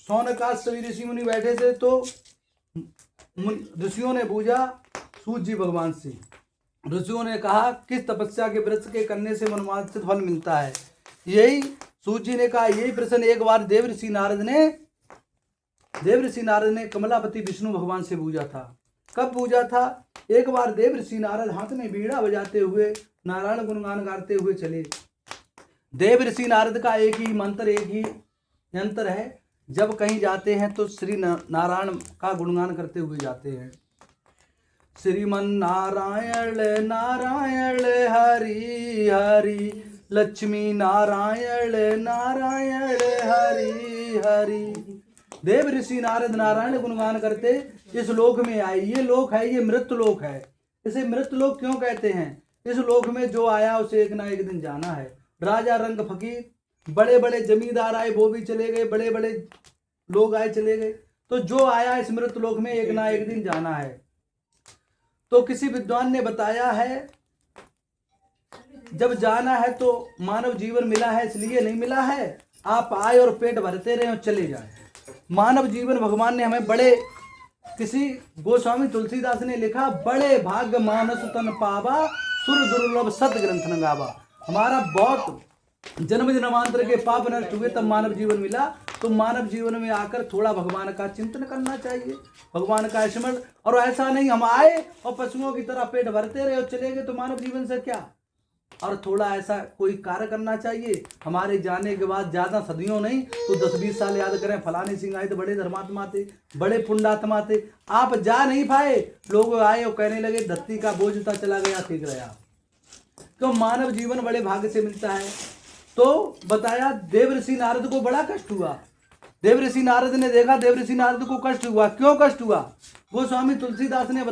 सौनकाद सभी ऋषि मुनि बैठे थे तो ऋषियों ने पूछा सूत जी भगवान से। ऋषियों ने कहा किस तपस्या के व्रत के करने से मनोवांछित फल मिलता है। यही सूत जी ने कहा यही प्रश्न एक बार देव ऋषि नारद ने कमलापति विष्णु भगवान से पूछा था। कब पूछा था? एक बार देव ऋषि नारद हाथ में बीड़ा बजाते हुए नारायण गुणगान गाते हुए चले। देव ऋषि नारद का एक ही यंत्र है। जब कहीं जाते हैं तो श्री नारायण का गुणगान करते हुए जाते हैं। श्रीमन नारायण नारायण हरि हरि, लक्ष्मी नारायण नारायण हरि हरि। देव ऋषि नारद नारायण गुणगान करते इस लोक में आए। ये लोक है, ये मृत लोक है। इसे मृत लोक क्यों कहते हैं? इस लोक में जो आया उसे एक ना एक दिन जाना है। राजा रंग फकीर, बड़े बड़े जमींदार आए, वो भी चले गए, बड़े बड़े लोग आए चले गए। तो जो आया इस मृत लोक में एक ना एक दिन जाना है। तो किसी विद्वान ने बताया है जब जाना है तो मानव जीवन मिला है इसलिए नहीं मिला है आप आए और पेट भरते रहे और चले जाए। मानव जीवन भगवान ने हमें बड़े, किसी गोस्वामी तुलसीदास ने लिखा, बड़े भाग्य मानस तन पावा, सुर दुर्लभ सत ग्रंथ न गावा। हमारा बहुत जन्म जन्मांतर के पाप नष्ट हुए तब मानव जीवन मिला। तो मानव जीवन में आकर थोड़ा भगवान का चिंतन करना चाहिए, भगवान का स्मरण। और ऐसा नहीं हम आए और पशुओं की तरह पेट भरते रहे और चले गए, तो मानव जीवन से क्या। और थोड़ा ऐसा कोई कार्य करना चाहिए। हमारे जाने के बाद ज्यादा सदियों नहीं तो 10-20 साल याद करें, फलाने सिंह आए तो बड़े धर्मात्मा थे, बड़े पुण्यात्मा थे। आप जा नहीं पाए, लोग आए और कहने लगे धरती का बोझ उठा चला गया, ठीक रहा। तो मानव जीवन बड़े भाग्य से मिलता है। तो बताया देव ऋषि नारद को बड़ा कष्ट हुआ। देव ऋषि नारद ने देखा, देव ऋषि नारद को कष्ट हुआ। क्यों कष्ट हुआ? गोस्वामी तुलसीदास ने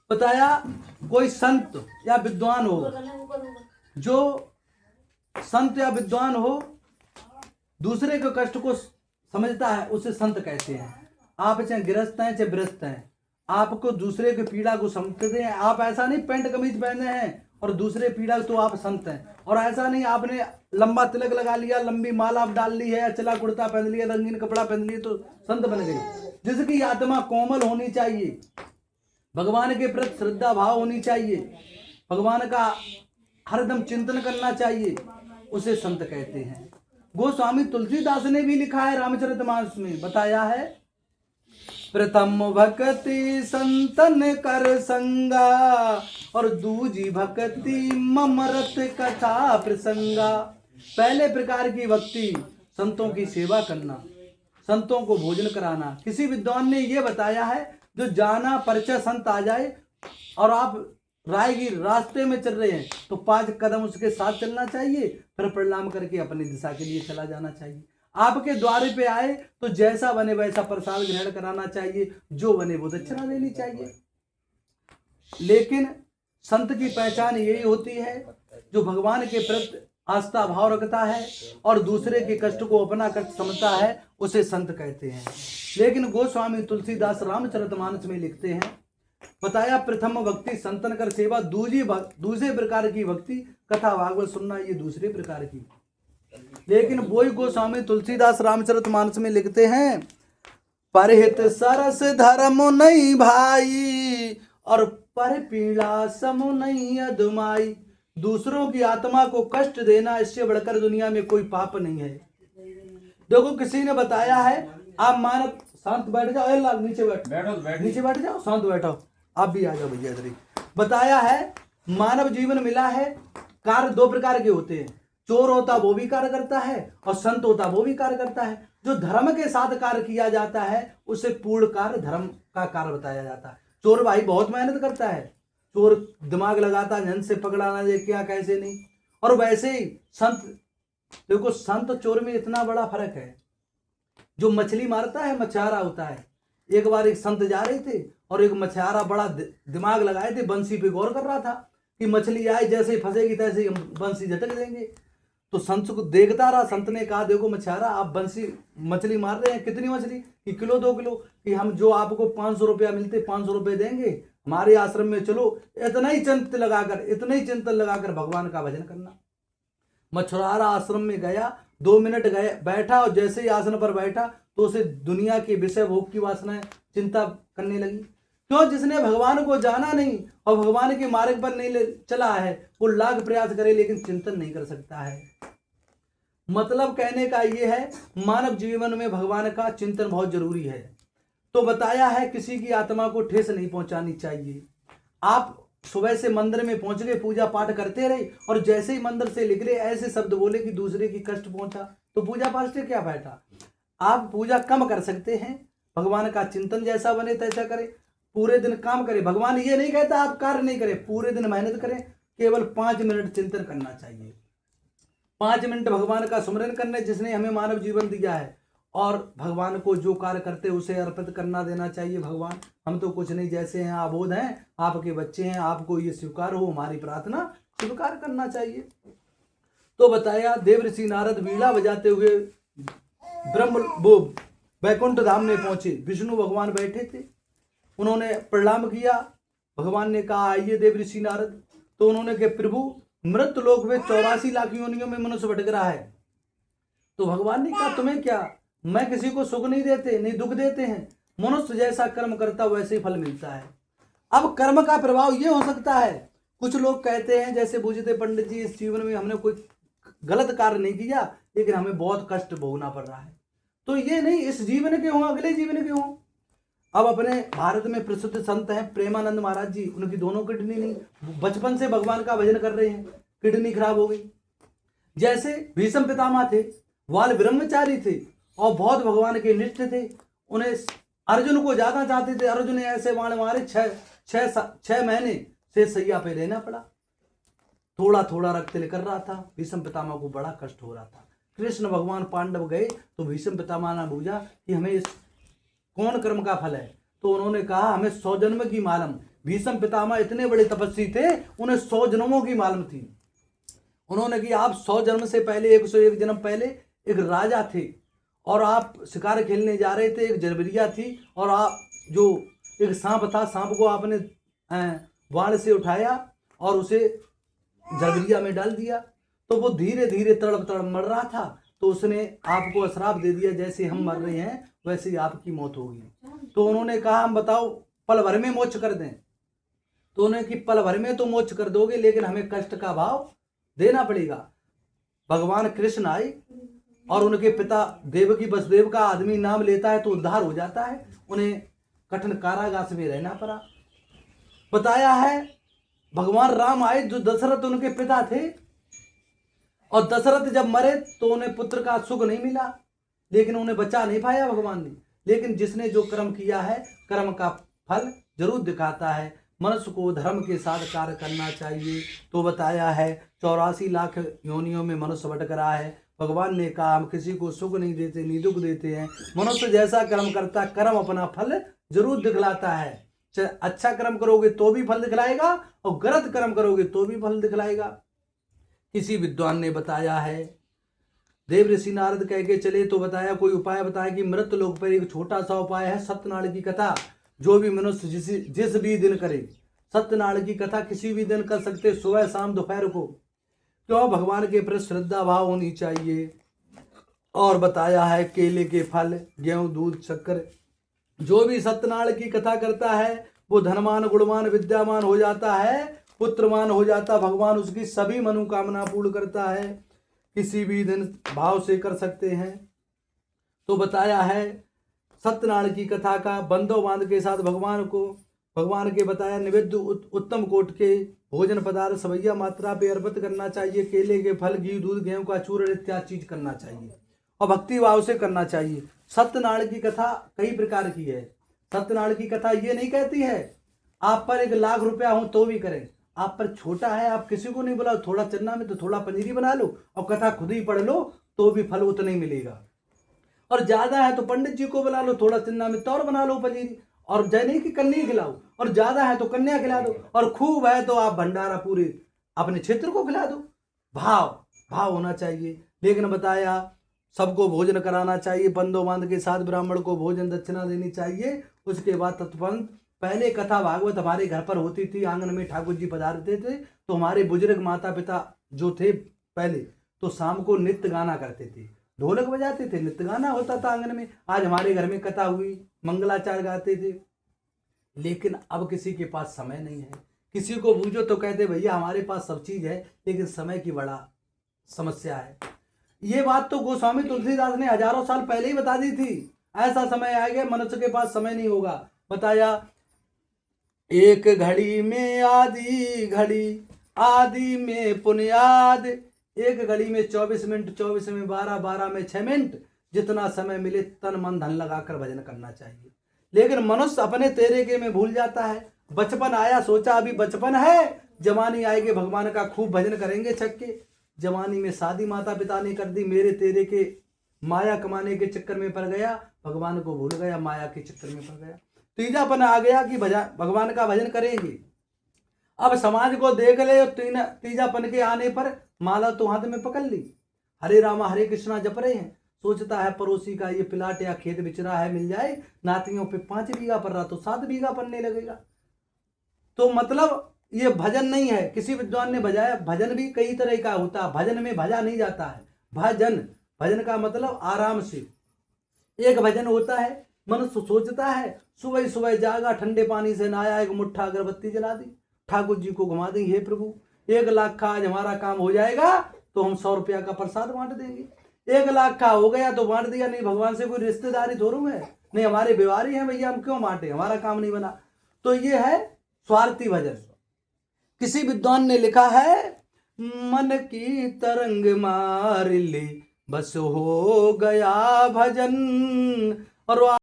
बताया कोई संत या विद्वान हो, जो संत या विद्वान हो दूसरे के कष्ट को समझता है, उसे संत कहते हैं। आप चाहे गृहस्थ हैं चाहे गृहस्थ हैं, आपको दूसरे की पीड़ा को समझते हैं। आप ऐसा नहीं पैंट कमीज पहने हैं और दूसरे पीड़ा तो आप संत हैं। और ऐसा नहीं आपने लंबा तिलक लगा लिया, लंबी माला आप डाल ली है, अचला कुर्ता पहन लिया, रंगीन कपड़ा पहन लिया तो संत बन गए। जिसकी आत्मा कोमल होनी चाहिए, भगवान के प्रति श्रद्धा भाव होनी चाहिए, भगवान का हरदम चिंतन करना चाहिए, उसे संत कहते हैं। गोस्वामी तुलसीदास ने भी लिखा है रामचरितमानस में, बताया है, प्रथम भक्ति संतन कर संगा और दूजी भक्ति ममरत कथा प्रसंगा। पहले प्रकार की भक्ति संतों की सेवा करना, संतों को भोजन कराना। किसी विद्वान ने यह बताया है, जो जाना परिचय संत आ जाए और आप रायगीर रास्ते में चल रहे हैं तो 5 कदम उसके साथ चलना चाहिए, फिर प्रणाम करके अपनी दिशा के लिए चला जाना चाहिए। आपके द्वारे पे आए तो जैसा बने वैसा प्रसाद ग्रहण कराना चाहिए, जो बने वो दक्षिणा देनी चाहिए। लेकिन संत की पहचान यही होती है जो भगवान के प्रति आस्था भाव रखता है और दूसरे के कष्ट को अपना कष्ट समझता है, उसे संत कहते हैं। लेकिन गोस्वामी तुलसीदास रामचरितमानस में लिखते हैं, बताया प्रथम भक्ति संतन कर सेवा, दूसरे प्रकार की भक्ति कथा भागवत सुनना, ये दूसरे प्रकार की। लेकिन वही गोस्वामी तुलसीदास रामचरितमानस में लिखते हैं, परहित सरस धर्म नहीं भाई और पर पीड़ा समु नहीं अधमाई। दूसरों की आत्मा को कष्ट देना, इससे बढ़कर दुनिया में कोई पाप नहीं है। देखो किसी ने बताया है, आप मानव शांत बैठ जाओ, लाल नीचे नीचे बैठ जाओ, शांत बैठो, आप भी आ जाओ भैया इधर ही। बताया है मानव जीवन मिला है, कार्य 2 प्रकार के होते हैं। चोर होता वो भी कार्य करता है और संत होता वो भी कार्य करता है। जो धर्म के साथ कार्य किया जाता है उसे पूर्ण कार्य धर्म का कार्य बताया जाता है। चोर भाई बहुत मेहनत करता है, चोर दिमाग लगाता है, झन से पकड़ाना दे क्या कैसे नहीं। और वैसे ही संत, देखो संत चोर में इतना बड़ा फर्क है। जो मछली मारता है मछुआरा होता है। एक बार एक संत जा रहे थे और एक मछुआरा बड़ा दिमाग लगाए थे, बंसी पे गौर कर रहा था कि मछली आए जैसे ही फंसेगी तैसे ही हम बंसी झटक देंगे। तो संत को देखता रहा। संत ने कहा, देखो मछुआरा, आप बंसी मछली मार रहे हैं, कितनी मछली? कि किलो 2 किलो। कि हम जो आपको 500 रुपया मिलते 500 रुपये देंगे, हमारे आश्रम में चलो। इतना ही चिंतन लगाकर भगवान का भजन करना। मछुआरा आश्रम में गया, 2 मिनट गए बैठा, और जैसे ही आसन पर बैठा तो उसे दुनिया के विषय भोग की वासनाएं चिंता करने लगी। क्यों? जिसने भगवान को जाना नहीं और भगवान के मार्ग पर नहीं चला है, वो लाख प्रयास करे लेकिन चिंतन नहीं कर सकता है। मतलब कहने का ये है, मानव जीवन में भगवान का चिंतन बहुत जरूरी है। तो बताया है किसी की आत्मा को ठेस नहीं पहुंचानी चाहिए। आप सुबह से मंदिर में पहुंच गए, पूजा पाठ करते रहे, और जैसे ही मंदिर से निकले ऐसे शब्द बोले कि दूसरे की कष्ट पहुंचा, तो पूजा पाठ से क्या फायदा? आप पूजा कम कर सकते हैं, भगवान का चिंतन जैसा बने तैसा करें, पूरे दिन काम करें। भगवान ये नहीं कहता आप कार्य नहीं करें, पूरे दिन मेहनत करें, केवल 5 मिनट चिंतन करना चाहिए। 5 मिनट भगवान का स्मरण करने, जिसने हमें मानव जीवन दिया है, और भगवान को जो कार्य करते उसे अर्पित करना देना चाहिए। भगवान हम तो कुछ नहीं, जैसे हैं आबोध हैं, आपके बच्चे हैं, आपको ये स्वीकार हो, हमारी प्रार्थना स्वीकार करना चाहिए। तो बताया देव ऋषि नारद वीणा बजाते हुए वैकुंठ धाम में पहुंचे। विष्णु भगवान बैठे थे, उन्होंने प्रणाम किया। भगवान ने कहा आइए देव ऋषि नारद। तो उन्होंने कहा प्रभु, मृत लोक में 84 लाख योनियों में मनुष्य भटक रहा है। तो भगवान ने कहा तुम्हें क्या, मैं किसी को सुख नहीं देते, नहीं दुख देते हैं। मनुष्य जैसा कर्म करता वैसे ही फल मिलता है। अब कर्म का प्रभाव ये हो सकता है, कुछ लोग कहते हैं जैसे पूछते पंडित जी, इस जीवन में हमने कोई गलत कार्य नहीं किया लेकिन हमें बहुत कष्ट भोगना पड़ रहा है। तो ये नहीं इस जीवन के हों अगले जीवन के हों। अब अपने भारत में प्रसिद्ध संत हैं प्रेमानंद महाराज जी, उनकी दोनों किडनी नहीं, बचपन से भगवान का भजन कर रहे हैं, किडनी खराब हो गई। जैसे भीष्म पितामह थे, वाल ब्रह्मचारी थे और बहुत भगवान के निष्ठ थे। उन्हें अर्जुन को ज्यादा चाहते थे, अर्जुन ने ऐसे बाण मारे, 6 महीने से सैया पे रहना पड़ा। थोड़ा थोड़ा रक्त निकल रहा था, भीष्म पितामह को बड़ा कष्ट हो रहा था। कृष्ण भगवान पांडव गए तो भीष्म पितामह ने पूछा कि हमें इस कौन कर्म का फल है? तो उन्होंने कहा हमें 100 जन्म की मालूम। भीष्म पितामह इतने बड़े तपस्वी थे, उन्हें 100 जन्मों की मालूम थी। उन्होंने कि आप 100 जन्म से पहले, 101 जन्म पहले एक राजा थे और आप शिकार खेलने जा रहे थे, एक जरबरिया थी और आप जो एक सांप था, सांप को आपने बाण से उठाया और उसे जरबरिया में डाल दिया। तो वो धीरे धीरे तड़प तड़प मर रहा था, तो उसने आपको श्राप दे दिया जैसे हम मर रहे हैं वैसे ही आपकी मौत होगी। तो उन्होंने कहा हम बताओ पल भर में मोक्ष कर दें? तो उन्होंने कि पल भर में तो मोक्ष कर दोगे लेकिन हमें कष्ट का भाव देना पड़ेगा। भगवान कृष्ण आए और उनके पिता देवकी वसुदेव का आदमी नाम लेता है तो उद्धार हो जाता है। उन्हें कठिन कारागार में रहना पड़ा। बताया है भगवान राम आए जो दशरथ उनके पिता थे, और दशरथ जब मरे तो उन्हें पुत्र का सुख नहीं मिला, लेकिन उन्हें बचा नहीं पाया भगवान ने। लेकिन जिसने जो कर्म किया है कर्म का फल जरूर दिखाता है। मनुष्य को धर्म के साथ कार्य करना चाहिए। तो बताया है 84 लाख योनियों में मनुष्य भटक रहा है। भगवान ने कहा हम किसी को सुख नहीं देते, नहीं दुख देते हैं। मनुष्य जैसा कर्म करता कर्म अपना फल जरूर दिखलाता है। अच्छा कर्म करोगे तो भी फल दिखलाएगा और गलत कर्म करोगे तो भी फल दिखलाएगा। किसी विद्वान ने बताया है, देव ऋषि नारद कह के चले तो बताया कोई उपाय बताया कि मृत लोक पर एक छोटा सा उपाय है, सत्यनारायण की कथा। जो भी मनुष्य जिस भी दिन करे, सत्यनारायण की कथा किसी भी दिन कर सकते, सुबह शाम दोपहर को। क्यों? भगवान के प्रति श्रद्धा भाव होनी चाहिए। और बताया है केले के फल, गेहूं, दूध, शक्कर, जो भी सत्यनारायण की कथा करता है वो धनवान, गुणवान, विद्यामान हो जाता है, पुत्रवान हो जाता। भगवान उसकी सभी मनोकामना पूर्ण करता है। किसी भी दिन भाव से कर सकते हैं। तो बताया है सत्यनारायण की कथा का बंदो बांध के साथ भगवान के बताया निवेद्य उत्तम कोट के भोजन पदार्थ सवैया मात्रा पे अर्पित करना चाहिए। केले के फल, घी, दूध, गेहूं का चूर्ण इत्यादि चीज करना चाहिए और भक्ति भाव से करना चाहिए। सत्यनारायण की कथा कई प्रकार की है। सत्यनारायण की कथा ये नहीं कहती है आप पर 1 लाख रुपया हो तो भी करें। आप पर छोटा है, आप किसी को नहीं बुलाओ, थोड़ा चन्ना में तो थोड़ा पनीरी बना लो और कथा खुद ही पढ़ लो तो भी फल उतना ही मिलेगा। और ज्यादा है तो पंडित जी को बुला लो, थोड़ा चन्ना में तौर बना लो पनीरी, और जय नहीं कि कन्या खिलाओ। और ज्यादा है तो कन्या खिला दो, और खूब है तो आप भंडारा पूरे अपने क्षेत्र को खिला दो। भाव होना चाहिए। लेकिन बताया सबको भोजन कराना चाहिए, बंदो बांध के साथ ब्राह्मण को भोजन दक्षिणा देनी चाहिए। उसके बाद तत्पंत पहले कथा भागवत हमारे घर पर होती थी, आंगन में ठाकुर जी पधारते थे तो हमारे बुजुर्ग माता पिता जो थे पहले तो शाम को नित्य गाना करते थे, ढोलक बजाते थे, नित्य गाना होता था आंगन में। आज हमारे घर में कथा हुई, मंगलाचार गाते थे। लेकिन अब किसी के पास समय नहीं है। किसी को पूछो तो कहते भैया हमारे पास सब चीज है, लेकिन समय की बड़ा समस्या है। ये बात तो गोस्वामी तुलसीदास ने हजारों साल पहले ही बता दी थी। ऐसा समय आएगा मनुष्य के पास समय नहीं होगा। बताया, एक घड़ी में आधी घड़ी, आधी में पुनियाद। एक घड़ी में 24 मिनट, 24 में 12, 12 में 6 मिनट। जितना समय मिले तन मन धन लगाकर भजन करना चाहिए। लेकिन मनुष्य अपने तेरे के में भूल जाता है। बचपन आया, सोचा अभी बचपन है, जवानी आएगी भगवान का खूब भजन करेंगे छक्के। जवानी में शादी माता पिता ने कर दी, मेरे तेरे के माया कमाने के चक्कर में पड़ गया, भगवान को भूल गया, माया के चक्कर में पड़ गया। तीजापन आ गया कि भगवान का भजन करेंगे। अब समाज को देख ले, तीजापन के आने पर माला तो हाथ में पकड़ ली, हरे रामा हरे कृष्णा जप रहे हैं। सोचता है पड़ोसी का ये प्लाट या खेत बिच रहा है, मिल जाए, नातियों पे 5 बीघा पड़ रहा तो 7 बीघा पड़ने लगेगा। तो मतलब ये भजन नहीं है। किसी विद्वान ने बजाया, भजन भी कई तरह का होता है, भजन में भजा नहीं जाता है। भजन का मतलब आराम से। एक भजन होता है, मनुष्य सोचता है सुबह सुबह जागा, ठंडे पानी से नहाया, एक मुट्ठा अगरबत्ती जला दी, ठाकुर जी को घुमा दी, हे प्रभु 1 लाख का आज हमारा काम हो जाएगा तो हम 100 रुपया का प्रसाद बांट देंगे। 1 लाख का हो गया तो बांट दिया, नहीं भगवान से कोई रिश्तेदारी थोड़ू है, नहीं हमारे व्यवहारी हैं भैया, हम क्यों बांटे, हमारा काम नहीं बना। तो ये है स्वार्थी भजन। किसी विद्वान ने लिखा है, मन की तरंग मार ले बस हो गया भजन। और